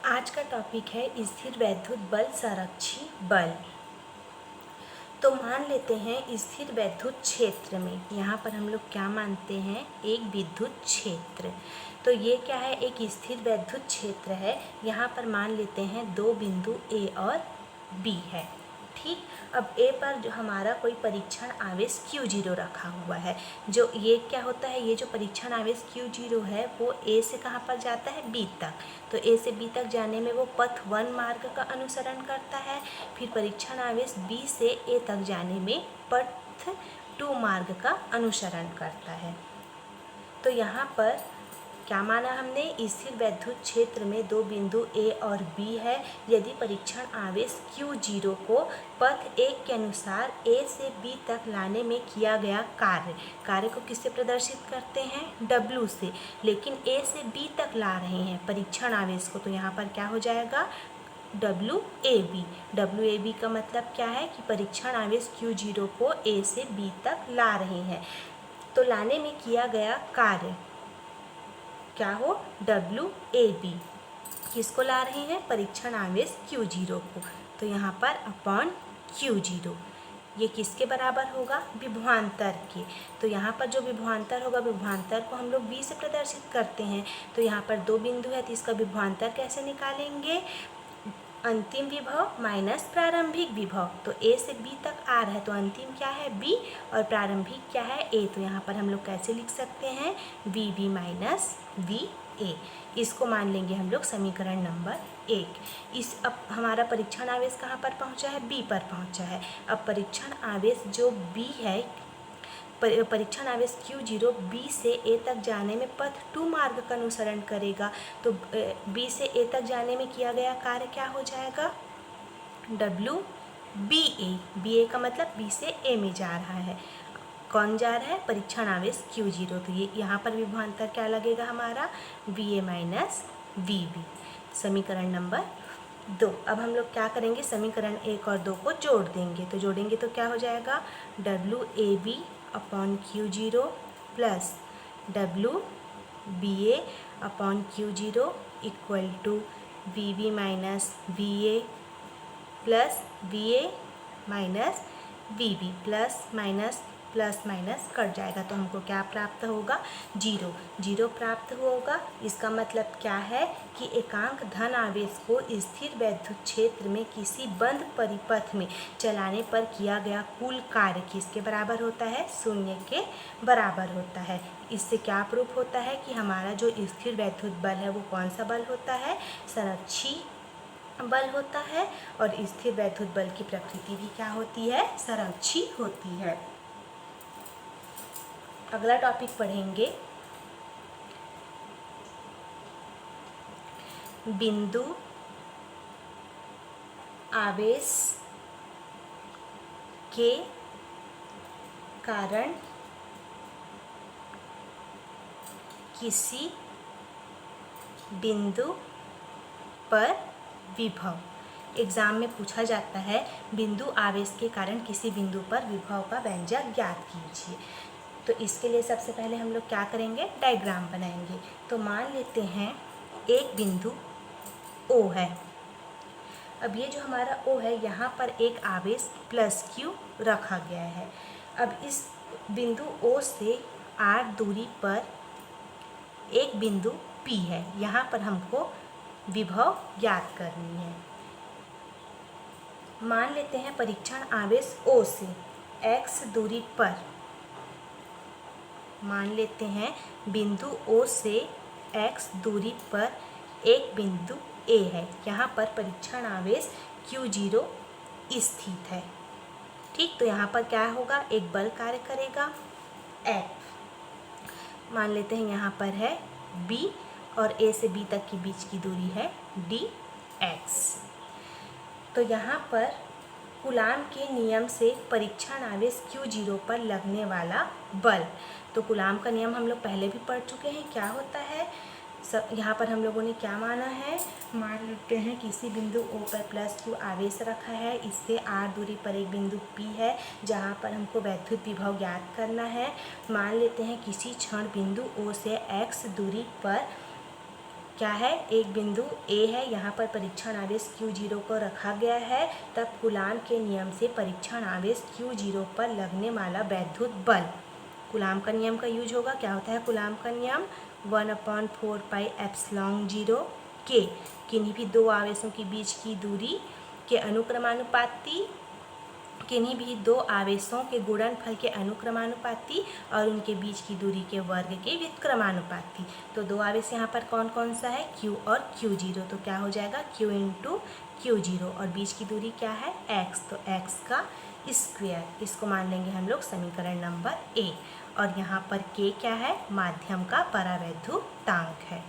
आज का टॉपिक है स्थिर वैद्युत बल संरक्षी बल। तो मान लेते हैं स्थिर वैद्युत क्षेत्र में, यहाँ पर हम लोग क्या मानते हैं, एक विद्युत क्षेत्र। तो ये क्या है, एक स्थिर वैद्युत क्षेत्र है। यहाँ पर मान लेते हैं दो बिंदु ए और बी है। ठीक, अब ए पर जो हमारा कोई परीक्षण आवेश Q0 रखा हुआ है। जो ये क्या होता है, ये जो परीक्षण आवेश Q0 है वो ए से कहाँ पर जाता है, बी तक। तो ए से बी तक जाने में वो पथ 1 मार्ग का अनुसरण करता है। फिर परीक्षण आवेश बी से ए तक जाने में पथ 2 मार्ग का अनुसरण करता है। तो यहाँ पर क्या माना हमने, स्थिर वैद्युत क्षेत्र में दो बिंदु ए और बी है। यदि परीक्षण आवेश Q0 को पथ 1 के अनुसार ए से बी तक लाने में किया गया कार्य को किससे प्रदर्शित करते हैं, W से, लेकिन ए से बी तक ला रहे हैं परीक्षण आवेश को, तो यहाँ पर क्या हो जाएगा, WAB। WAB का मतलब क्या है कि परीक्षण आवेश Q0 को ए से बी तक ला रहे हैं। तो लाने में किया गया कार्य क्या हो, WAB। किसको ला रहे हैं, परीक्षण आवेश Q0 को। तो यहाँ पर अपॉन Q0 ये किसके बराबर होगा, विभवांतर के। तो यहाँ पर जो विभवांतर होगा, विभवांतर को हम लोग V से प्रदर्शित करते हैं। तो यहाँ पर दो बिंदु है, तो इसका विभवांतर कैसे निकालेंगे, अंतिम विभव माइनस प्रारंभिक विभव। तो ए से बी तक R है, तो अंतिम क्या है, B, और प्रारंभिक क्या है, A। तो यहाँ पर हम लोग कैसे लिख सकते हैं, VB माइनस VA। इसको मान लेंगे हम लोग समीकरण नंबर 1। अब हमारा परीक्षण आवेश कहाँ पर पहुँचा है, B पर पहुँचा है। अब परीक्षण आवेश जो B है, परीक्षण आवेश Q0 B से A तक जाने में पथ 2 मार्ग का अनुसरण करेगा। तो B से A तक जाने में किया गया कार्य क्या हो जाएगा, WBA। BA का मतलब B से A में जा रहा है। कौन जा रहा है, परीक्षण आवेश Q0। तो ये यहाँ पर विभवांतर क्या लगेगा हमारा, VA माइनस VB। समीकरण नंबर 2। अब हम लोग क्या करेंगे, समीकरण 1 और 2 को जोड़ देंगे। तो जोड़ेंगे तो क्या हो जाएगा, WAB upon Q0 plus WBA upon Q0 equal to VB minus VA plus VA minus VB। Plus minus cut जाएगा, तो हमको क्या प्राप्त होगा, 0 प्राप्त होगा। इसका मतलब क्या है कि एकांक धन आवेश को स्थिर वैद्युत क्षेत्र में किसी बंद परिपथ में चलाने पर किया गया कुल कार्य किसके बराबर होता है, 0 के बराबर होता है। इससे क्या प्रूफ होता है कि हमारा जो स्थिर वैद्युत बल है वो कौन सा बल होता है, संरक्षी बल होता है। और स्थिर वैद्युत बल की प्रकृति भी क्या होती है, संरक्षी होती है। अगला टॉपिक पढ़ेंगे, बिंदु आवेश के कारण किसी बिंदु पर विभव। एग्जाम में पूछा जाता है, बिंदु आवेश के कारण किसी बिंदु पर विभव का व्यंजक ज्ञात कीजिए। तो इसके लिए सबसे पहले हम लोग क्या करेंगे, डायग्राम बनाएंगे। तो मान लेते हैं एक बिंदु O है। अब ये जो हमारा O है, यहाँ पर एक आवेश प्लस Q रखा गया है। अब इस बिंदु O से R दूरी पर एक बिंदु P है, यहाँ पर हमको विभव ज्ञात करनी है। मान लेते हैं परीक्षण आवेश O से X दूरी पर, मान लेते हैं बिंदु O से X दूरी पर एक बिंदु A है, यहाँ पर परीक्षण आवेश Q0 स्थित है। ठीक, तो यहाँ पर क्या होगा, एक बल कार्य करेगा F। मान लेते हैं यहाँ पर है B और A से B तक की बीच की दूरी है dx। तो यहाँ पर कूलाम के नियम से परीक्षण आवेश Q0 पर लगने वाला बल, तो कूलाम का नियम हम लोग पहले भी पढ़ चुके हैं, क्या होता है। यहाँ पर हम लोगों ने क्या माना है, मान लेते हैं किसी बिंदु O पर प्लस Q आवेश रखा है, इससे R दूरी पर एक बिंदु P है जहाँ पर हमको वैद्युत विभव ज्ञात करना है। मान लेते हैं किसी क्षण बिंदु O से X दूरी पर क्या है, एक बिंदु ए है, यहाँ पर परीक्षण आवेश Q0 को रखा गया है, तब कूलाम के नियम से परीक्षण आवेश Q0 पर लगने वाला वैद्युत बल, कूलाम का नियम का यूज होगा। क्या होता है कूलाम का नियम, 1/4πε0 के किन्हीं भी दो आवेशों के बीच की दूरी के अनुक्रमानुपाती, किन्हीं भी दो आवेशों के गुणनफल के अनुक्रमानुपाती और उनके बीच की दूरी के वर्ग के व्युत्क्रमानुपाती। तो दो आवेश यहाँ पर कौन कौन सा है, Q और Q0, तो क्या हो जाएगा Q × Q0 और बीच की दूरी क्या है x, तो x का स्क्वायर, इसको मान लेंगे हम लोग समीकरण नंबर ए। और यहाँ पर K क्या है, माध्यम का परावैद्युतांक है।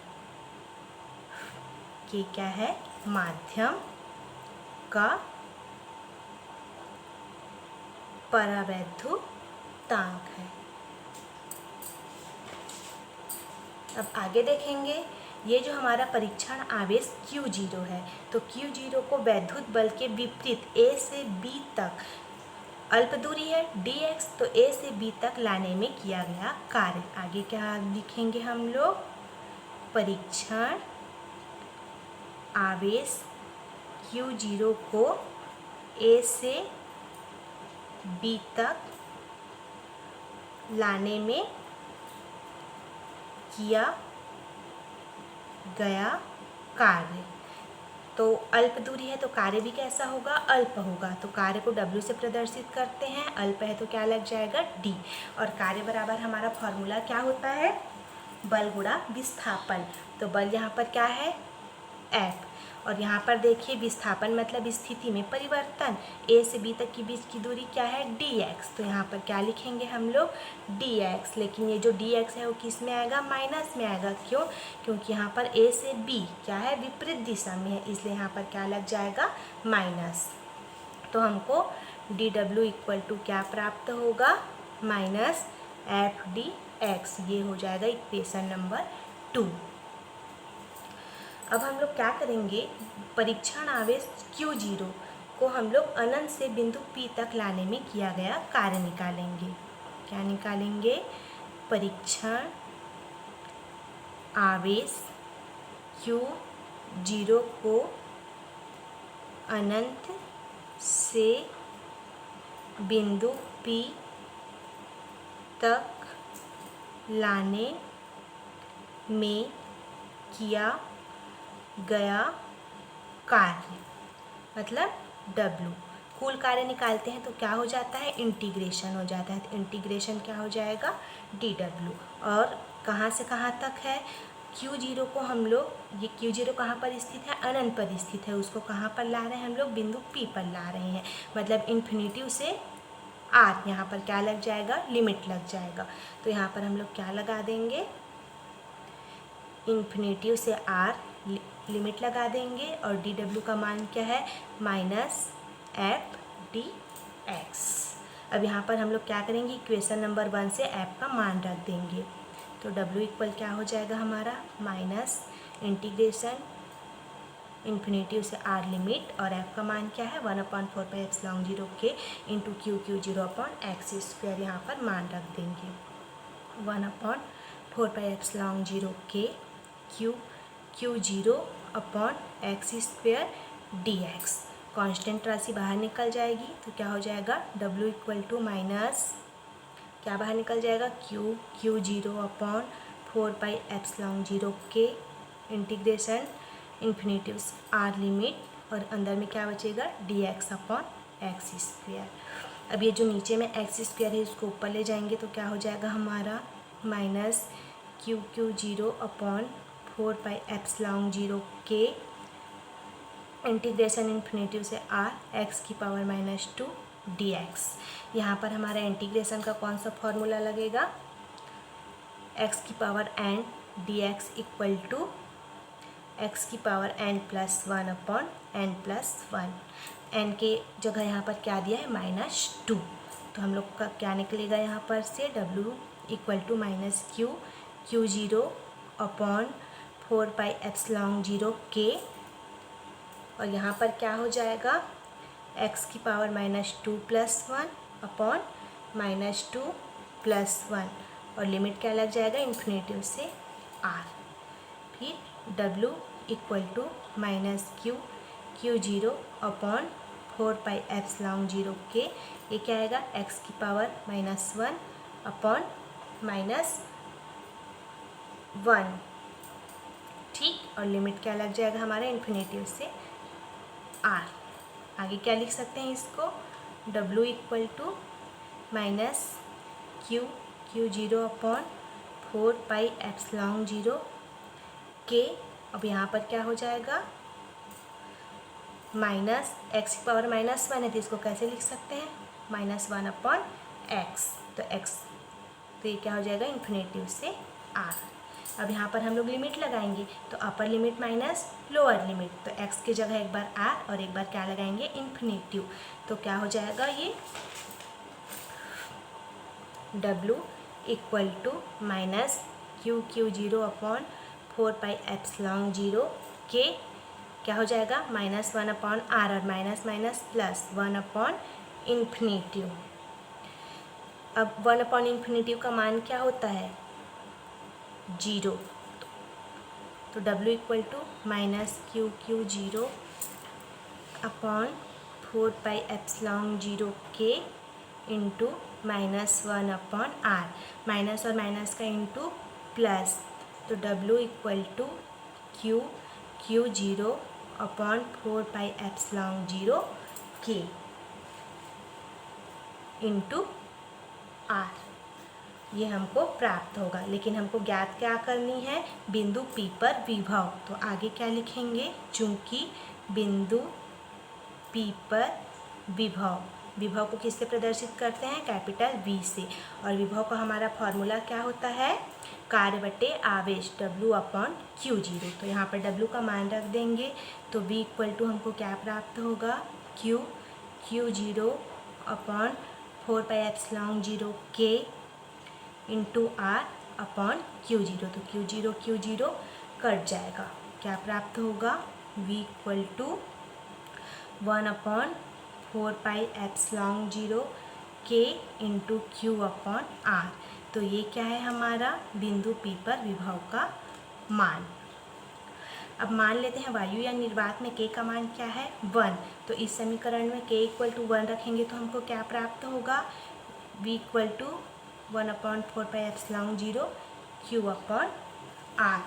K क्या है, माध्यम का परावैद्युतांक है। अब आगे देखेंगे, ये जो हमारा परीक्षण आवेश Q0 है, तो Q0 को वैद्युत बल के विपरीत A से B तक, अल्प दूरी है dx, तो A से B तक लाने में किया गया कार्य। आगे क्या लिखेंगे हम लोग, परीक्षण आवेश Q0 को A से B तक लाने में किया गया कार्य। तो अल्प दूरी है तो कार्य भी कैसा होगा, अल्प होगा, तो कार्य को W से प्रदर्शित करते हैं, अल्प है तो क्या लग जाएगा D, और कार्य बराबर हमारा फॉर्मूला क्या होता है, बल गुणा विस्थापन। तो बल यहाँ पर क्या है F, और यहाँ पर देखिए विस्थापन मतलब स्थिति में परिवर्तन, A से B तक की बीच की दूरी क्या है dx, तो यहाँ पर क्या लिखेंगे हम लोग dx, लेकिन ये जो dx है वो किस में आएगा, माइनस में आएगा। क्यों, क्योंकि यहाँ पर A से B क्या है, विपरीत दिशा में है, इसलिए यहाँ पर क्या लग जाएगा माइनस। तो हमको dw = क्या प्राप्त होगा, -Fdx, ये हो जाएगा इक्वेशन नंबर 2। अब हम लोग क्या करेंगे, परीक्षण आवेश Q0 को हम लोग अनंत से बिंदु P तक लाने में किया गया कार्य निकालेंगे। क्या निकालेंगे, परीक्षण आवेश Q0 को अनंत से बिंदु P तक लाने में किया गया कार्य, मतलब W। कुल कार्य निकालते हैं तो क्या हो जाता है, इंटीग्रेशन हो जाता है, तो इंटीग्रेशन क्या हो जाएगा dW। और कहाँ से कहाँ तक है, Q0 को हम लोग, ये Q0 कहाँ पर स्थित है, अनंत पर स्थित है, उसको कहाँ पर ला रहे हैं हम लोग, बिंदु P पर ला रहे हैं, मतलब इन्फिनिटी से R, यहाँ पर क्या लग जाएगा, लिमिट लग जाएगा। तो यहाँ पर हम लोग क्या लगा देंगे, इन्फिनिटी से R लिमिट लगा देंगे, और dW का मान क्या है, -Fdx। अब यहाँ पर हम लोग क्या करेंगे, इक्वेशन नंबर 1 से F का मान रख देंगे, तो W = क्या हो जाएगा हमारा, माइनस इंटीग्रेशन इन्फिनिटी से R लिमिट, और F का मान क्या है 1/4πε0 के इंटू Q0/x², यहाँ पर मान रख देंगे 1/4πε0 के Q0/x² dx। कांस्टेंट राशि बाहर निकल जाएगी, तो क्या हो जाएगा, W = माइनस क्या बाहर निकल जाएगा, Q0/4πε0 के इंटीग्रेशन इन्फिनिटी R लिमिट, और अंदर में क्या बचेगा dx/x²। अब ये जो नीचे में x² है इसको ऊपर ले जाएंगे तो क्या हो जाएगा हमारा, माइनस Q0/4πε0 के इंटीग्रेशन इन्फिनिटी से R x⁻² dx। यहाँ पर हमारा इंटीग्रेशन का कौन सा फॉर्मूला लगेगा, x⁻n dx = x⁻n+1/n+1, n के जगह यहाँ पर क्या दिया है, -2, तो हम लोग का क्या निकलेगा यहाँ पर से, W = Q0/4πε0 के, और यहाँ पर क्या हो जाएगा, x⁻² + 1/-2 + 1, और लिमिट क्या लग जाएगा इन्फिनिटी से R। फिर W equal to minus q q zero upon 4πε0 के, ये क्या आएगा x की पावर -1 अपॉन -1, ठीक। और लिमिट क्या लग जाएगा हमारा इन्फिनेटिव से r। आगे क्या लिख सकते हैं इसको, W equal to minus q q zero upon 4πε0 के। अब यहाँ पर क्या हो जाएगा, माइनस x की पावर -1 है तो इसको कैसे लिख सकते हैं, -1 अपॉन x, तो x, तो ये क्या हो जाएगा इन्फिनेटिव से r। अब यहाँ पर हम लोग लिमिट लगाएंगे, तो upper limit minus lower limit, तो x की जगह एक बार r और एक बार क्या लगाएंगे इन्फिनेटिव, तो क्या हो जाएगा ये W equal to minus q q zero upon 4πε0 के, क्या हो जाएगा -1 अपॉन r और minus minus plus 1 upon infinity. अब 1 अपॉन इन्फिनेटिव का मान क्या होता है 0, तो W equal to minus q q zero upon 4πε0 के इंटू -1 अपॉन r, माइनस और माइनस का इंटू प्लस, तो W equal to q q zero upon 4πε0 के इंटू r, ये हमको प्राप्त होगा। लेकिन हमको ज्ञात क्या करनी है, बिंदु P पर विभव, तो आगे क्या लिखेंगे, चूंकि बिंदु P पर विभव, विभव को किससे प्रदर्शित करते हैं कैपिटल V से, और विभव का हमारा फॉर्मूला क्या होता है कार्य बटे आवेश W अपॉन क्यू जीरो। तो यहाँ पर W का मान रख देंगे, तो V इक्वल टू हमको क्या प्राप्त होगा क्यू क्यू जीरो अपॉन 4πε0 के into r upon Q zero, तो क्यू जीरो कट जाएगा, क्या प्राप्त होगा V इक्वल टू 1 अपॉन 4πε0 के इंटू क्यू अपॉन r, तो ये क्या है हमारा बिंदु P पर विभव का मान। अब मान लेते हैं वायु या निर्वात में k का मान क्या है 1, तो इस समीकरण में k इक्वल टू 1 रखेंगे तो हमको क्या प्राप्त होगा v equal to 1 upon 4πε0 q upon r।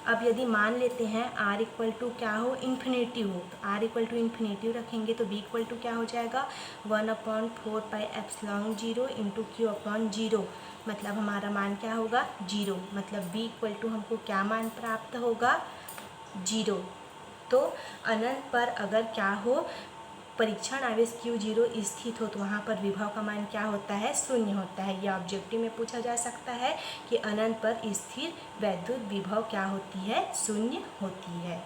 अब यदि मान लेते हैं r इक्वल टू क्या हो इन्फिनेटिव हो, तो r इक्वल टू इन्फिनेटिव रखेंगे तो v इक्वल टू क्या हो जाएगा 1 अपॉन 4πε0 इंटू क्यू अपॉन 0, मतलब हमारा मान क्या होगा 0, मतलब v इक्वल टू हमको क्या मान प्राप्त होगा 0। तो अनंत पर अगर क्या हो परीक्षण आवेश Q0 स्थित हो तो वहाँ पर विभव का मान क्या होता है 0 होता है। यह ऑब्जेक्टिव में पूछा जा सकता है कि अनंत पर स्थिर वैद्युत विभव क्या होती है 0 होती है।